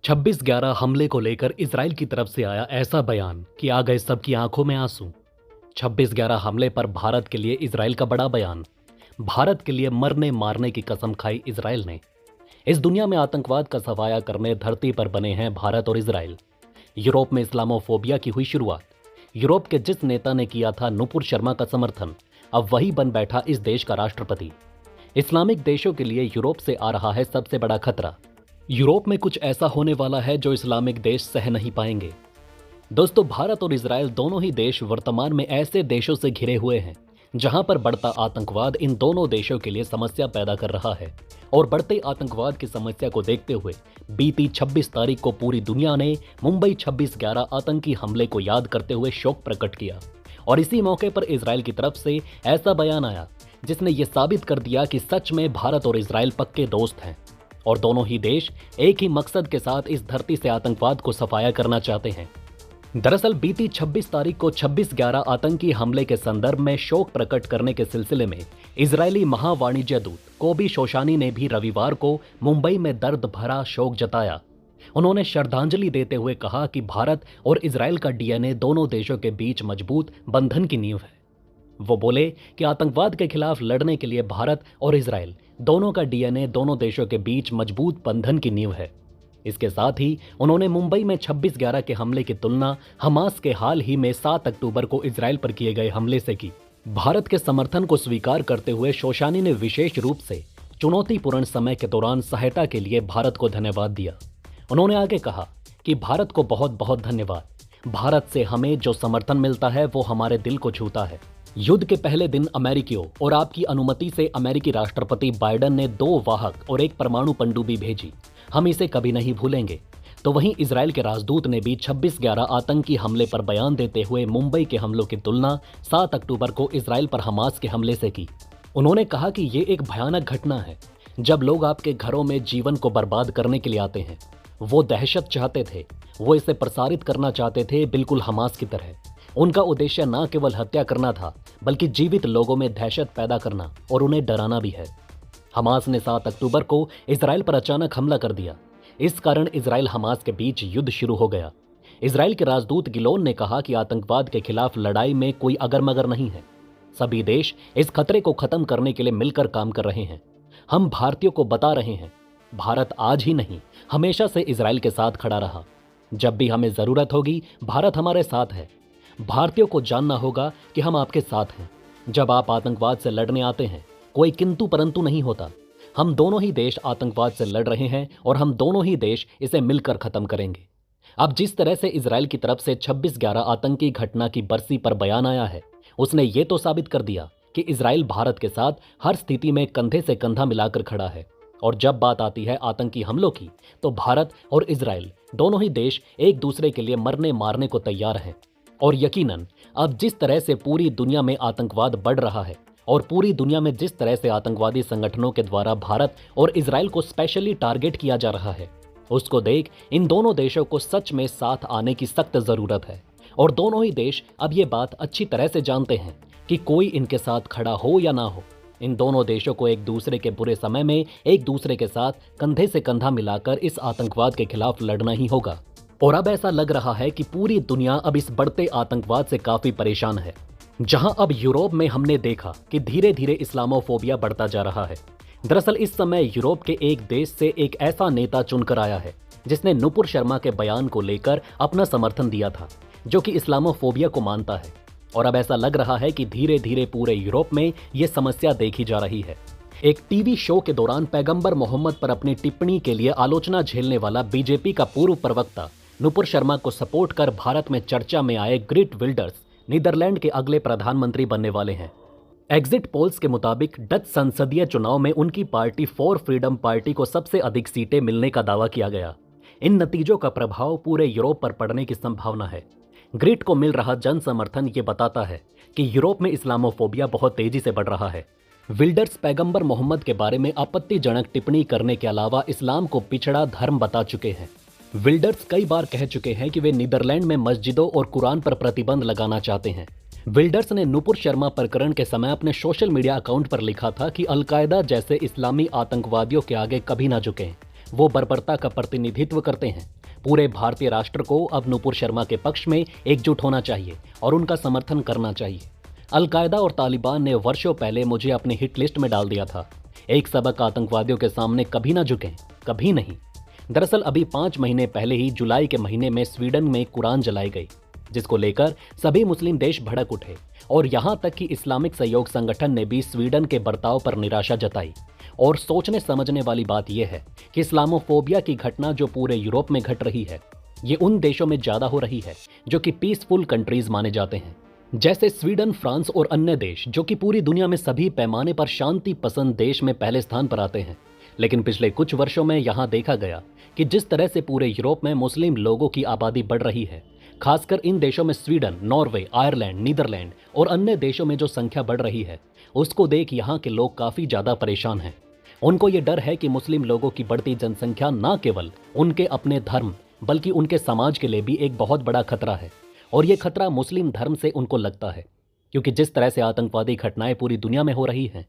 26/11 हमले को लेकर इजराइल की तरफ से आया ऐसा बयान कि आ गए सबकी आंखों में आंसू। 26/11 हमले पर भारत के लिए इजराइल का बड़ा बयान। भारत के लिए मरने मारने की कसम खाई इजराइल ने। इस दुनिया में आतंकवाद का सफाया करने धरती पर बने हैं भारत और इजराइल। यूरोप में इस्लामोफोबिया की हुई शुरुआत। यूरोप के जिस नेता ने किया था नुपुर शर्मा का समर्थन, अब वही बन बैठा इस देश का राष्ट्रपति। इस्लामिक देशों के लिए यूरोप से आ रहा है सबसे बड़ा खतरा। यूरोप में कुछ ऐसा होने वाला है जो इस्लामिक देश सह नहीं पाएंगे। दोस्तों, भारत और इजराइल दोनों ही देश वर्तमान में ऐसे देशों से घिरे हुए हैं जहां पर बढ़ता आतंकवाद इन दोनों देशों के लिए समस्या पैदा कर रहा है। और बढ़ते आतंकवाद की समस्या को देखते हुए बीती 26 तारीख को पूरी दुनिया ने मुंबई 26/11 आतंकी हमले को याद करते हुए शोक प्रकट किया। और इसी मौके पर इजराइल की तरफ से ऐसा बयान आया जिसने ये साबित कर दिया कि सच में भारत और इजराइल पक्के दोस्त हैं और दोनों ही देश एक ही मकसद के साथ इस धरती से आतंकवाद को सफाया करना चाहते हैं। दरअसल बीती 26 तारीख को 26/11 आतंकी हमले के संदर्भ में शोक प्रकट करने के सिलसिले में इजरायली महावाणिज्य दूत कोबी शोशानी ने भी रविवार को मुंबई में दर्द भरा शोक जताया। उन्होंने श्रद्धांजलि देते हुए कहा कि भारत और इजराइल का डीएनए दोनों देशों के बीच मजबूत बंधन की नींव है। वो बोले कि आतंकवाद के खिलाफ लड़ने के लिए भारत और इजराइल दोनों का डीएनए दोनों देशों के बीच मजबूत बंधन की नींव है। इसके साथ ही उन्होंने मुंबई में 26/11 के हमले की तुलना हमास के हाल ही में 7 अक्टूबर को इजराइल पर किए गए हमले से की। भारत के समर्थन को स्वीकार करते हुए शोशानी ने विशेष रूप से चुनौतीपूर्ण समय के दौरान सहायता के लिए भारत को धन्यवाद दिया। उन्होंने आगे कहा कि भारत को बहुत बहुत धन्यवाद। भारत से हमें जो समर्थन मिलता है वो हमारे दिल को छूता है। युद्ध के पहले दिन अमेरिकियों और आपकी अनुमति से अमेरिकी राष्ट्रपति बाइडेन ने 2 वाहक और 1 परमाणु पनडुब्बी भेजी। हम इसे कभी नहीं भूलेंगे। तो वहीं इजराइल के राजदूत ने भी 26/11 आतंकी हमले पर बयान देते हुए मुंबई के हमलों की तुलना 7 अक्टूबर को इजराइल पर हमास के हमले से की। उन्होंने कहा कि ये एक भयानक घटना है जब लोग आपके घरों में जीवन को बर्बाद करने के लिए आते हैं। वो दहशत चाहते थे, वो इसे प्रसारित करना चाहते थे, बिल्कुल हमास की तरह। उनका उद्देश्य न केवल हत्या करना था बल्कि जीवित लोगों में दहशत पैदा करना और उन्हें डराना भी है। हमास ने 7 अक्टूबर को इजराइल पर अचानक हमला कर दिया। इस कारण इजराइल हमास के बीच युद्ध शुरू हो गया। इजराइल के राजदूत गिलोन ने कहा कि आतंकवाद के खिलाफ लड़ाई में कोई अगर मगर नहीं है। सभी देश इस खतरे को खत्म करने के लिए मिलकर काम कर रहे हैं। हम भारतीयों को बता रहे हैं, भारत आज ही नहीं हमेशा से इजराइल के साथ खड़ा रहा। जब भी हमें जरूरत होगी भारत हमारे साथ है। भारतीयों को जानना होगा कि हम आपके साथ हैं। जब आप आतंकवाद से लड़ने आते हैं कोई किंतु परंतु नहीं होता। हम दोनों ही देश आतंकवाद से लड़ रहे हैं और हम दोनों ही देश इसे मिलकर खत्म करेंगे। अब जिस तरह से इजराइल की तरफ से 26/11 आतंकी घटना की बरसी पर बयान आया है, उसने ये तो साबित कर दिया कि इजराइल भारत के साथ हर स्थिति में कंधे से कंधा मिलाकर खड़ा है। और जब बात आती है आतंकी हमलों की, तो भारत और इजराइल दोनों ही देश एक दूसरे के लिए मरने मारने को तैयार हैं। और यकीनन अब जिस तरह से पूरी दुनिया में आतंकवाद बढ़ रहा है और पूरी दुनिया में जिस तरह से आतंकवादी संगठनों के द्वारा भारत और इजराइल को स्पेशली टारगेट किया जा रहा है, उसको देख इन दोनों देशों को सच में साथ आने की सख्त जरूरत है। और दोनों ही देश अब ये बात अच्छी तरह से जानते हैं कि कोई इनके साथ खड़ा हो या ना हो, इन दोनों देशों को एक दूसरे के बुरे समय में एक दूसरे के साथ कंधे से कंधा मिलाकर इस आतंकवाद के खिलाफ लड़ना ही होगा। और अब ऐसा लग रहा है कि पूरी दुनिया अब इस बढ़ते आतंकवाद से काफी परेशान है। जहां अब यूरोप में हमने देखा कि धीरे धीरे इस्लामोफोबिया बढ़ता जा रहा है। दरअसल इस समय यूरोप के एक देश से एक ऐसा नेता चुनकर आया है जिसने नुपुर शर्मा के बयान को लेकर अपना समर्थन दिया था, जो कि इस्लामोफोबिया को मानता है। और अब ऐसा लग रहा है कि धीरे धीरे पूरे यूरोप में यह समस्या देखी जा रही है। एक टीवी शो के दौरान पैगंबर मोहम्मद पर अपनी टिप्पणी के लिए आलोचना झेलने वाला बीजेपी का पूर्व प्रवक्ता नुपुर शर्मा को सपोर्ट कर भारत में चर्चा में आए ग्रीट विल्डर्स नीदरलैंड के अगले प्रधानमंत्री बनने वाले हैं। एग्जिट पोल्स के मुताबिक डच संसदीय चुनाव में उनकी पार्टी फॉर फ्रीडम पार्टी को सबसे अधिक सीटें मिलने का दावा किया गया। इन नतीजों का प्रभाव पूरे यूरोप पर पड़ने की संभावना है। ग्रीट को मिल रहा जन समर्थन ये बताता है कि यूरोप में इस्लामोफोबिया बहुत तेजी से बढ़ रहा है। विल्डर्स पैगंबर मोहम्मद के बारे में आपत्तिजनक टिप्पणी करने के अलावा इस्लाम को पिछड़ा धर्म बता चुके हैं। विल्डर्स कई बार कह चुके हैं कि वे नीदरलैंड में मस्जिदों और कुरान पर प्रतिबंध लगाना चाहते हैं। विल्डर्स ने नुपुर शर्मा प्रकरण के समय अपने सोशल मीडिया अकाउंट पर लिखा था कि अलकायदा जैसे इस्लामी आतंकवादियों के आगे कभी ना झुकें। वो बर्बरता का प्रतिनिधित्व करते हैं। पूरे भारतीय राष्ट्र को अब नुपुर शर्मा के पक्ष में एकजुट होना चाहिए और उनका समर्थन करना चाहिए। अलकायदा और तालिबान ने वर्षों पहले मुझे अपनी हिट लिस्ट में डाल दिया था। एक सबक आतंकवादियों के सामने कभी ना झुकें, कभी नहीं। दरअसल अभी 5 महीने पहले ही जुलाई के महीने में स्वीडन में कुरान जलाई गई, जिसको लेकर सभी मुस्लिम देश भड़क उठे और यहां तक कि इस्लामिक सहयोग संगठन ने भी स्वीडन के बर्ताव पर निराशा जताई। और सोचने समझने वाली बात यह है कि इस्लामोफोबिया की घटना जो पूरे यूरोप में घट रही है, ये उन देशों में ज्यादा हो रही है जो कि पीसफुल कंट्रीज माने जाते हैं, जैसे स्वीडन, फ्रांस और अन्य देश जो कि पूरी दुनिया में सभी पैमाने पर शांति पसंद देश में पहले स्थान पर आते हैं। लेकिन पिछले कुछ वर्षों में यहां देखा गया कि जिस तरह से पूरे यूरोप में मुस्लिम लोगों की आबादी बढ़ रही है, खासकर इन देशों में स्वीडन, नॉर्वे, आयरलैंड, नीदरलैंड और अन्य देशों में जो संख्या बढ़ रही है, उसको देख यहाँ के लोग काफी ज्यादा परेशान हैं। उनको ये डर है कि मुस्लिम लोगों की बढ़ती जनसंख्या न केवल उनके अपने धर्म बल्कि उनके समाज के लिए भी एक बहुत बड़ा खतरा है। और ये खतरा मुस्लिम धर्म से उनको लगता है, क्योंकि जिस तरह से आतंकवादी घटनाएं पूरी दुनिया में हो रही हैं,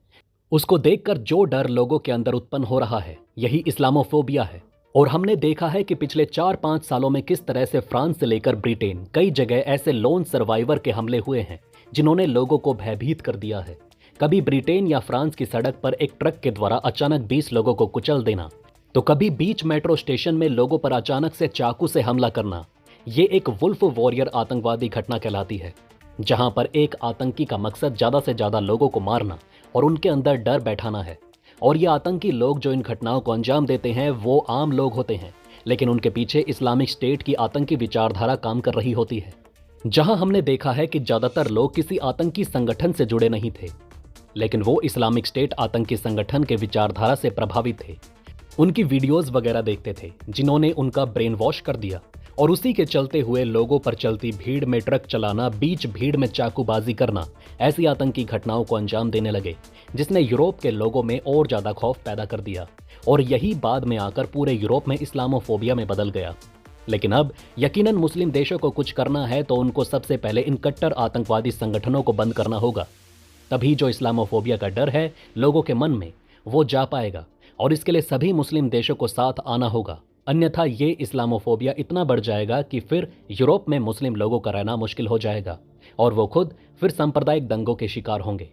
उसको देखकर जो डर लोगों के अंदर उत्पन्न हो रहा है, यही इस्लामोफोबिया है। और हमने देखा है कि पिछले 4-5 सालों में किस तरह से फ्रांस से लेकर ब्रिटेन कई जगह ऐसे लोन सर्वाइवर के हमले हुए हैं जिन्होंने लोगों को भयभीत कर दिया है। कभी ब्रिटेन या फ्रांस की सड़क पर एक ट्रक के द्वारा अचानक 20 लोगों को कुचल देना, तो कभी बीच मेट्रो स्टेशन में लोगों पर अचानक से चाकू से हमला करना। ये एक वुल्फ वॉरियर आतंकवादी घटना कहलाती है, जहां पर एक आतंकी का मकसद ज्यादा से ज्यादा लोगों को मारना और उनके अंदर डर बैठाना है। और ये आतंकी लोग जो इन घटनाओं को अंजाम देते हैं वो आम लोग होते हैं, लेकिन उनके पीछे इस्लामिक स्टेट की आतंकी विचारधारा काम कर रही होती है। जहां हमने देखा है कि ज्यादातर लोग किसी आतंकी संगठन से जुड़े नहीं थे, लेकिन वो इस्लामिक स्टेट आतंकी संगठन के विचारधारा से प्रभावित थे। उनकी वीडियोस वगैरह देखते थे जिन्होंने उनका ब्रेन वॉश कर दिया, और उसी के चलते हुए लोगों पर चलती भीड़ में ट्रक चलाना, बीच भीड़ में चाकूबाजी करना, ऐसी आतंकी घटनाओं को अंजाम देने लगे, जिसने यूरोप के लोगों में और ज्यादा खौफ पैदा कर दिया। और यही बाद में आकर पूरे यूरोप में इस्लामोफोबिया में बदल गया। लेकिन अब यकीनन मुस्लिम देशों को कुछ करना है तो उनको सबसे पहले इन कट्टर आतंकवादी संगठनों को बंद करना होगा। तभी जो इस्लामोफोबिया का डर है लोगों के मन में, वो जा पाएगा। और इसके लिए सभी मुस्लिम देशों को साथ आना होगा, अन्यथा ये इस्लामोफोबिया इतना बढ़ जाएगा कि फिर यूरोप में मुस्लिम लोगों का रहना मुश्किल हो जाएगा और वो खुद फिर सांप्रदायिक दंगों के शिकार होंगे।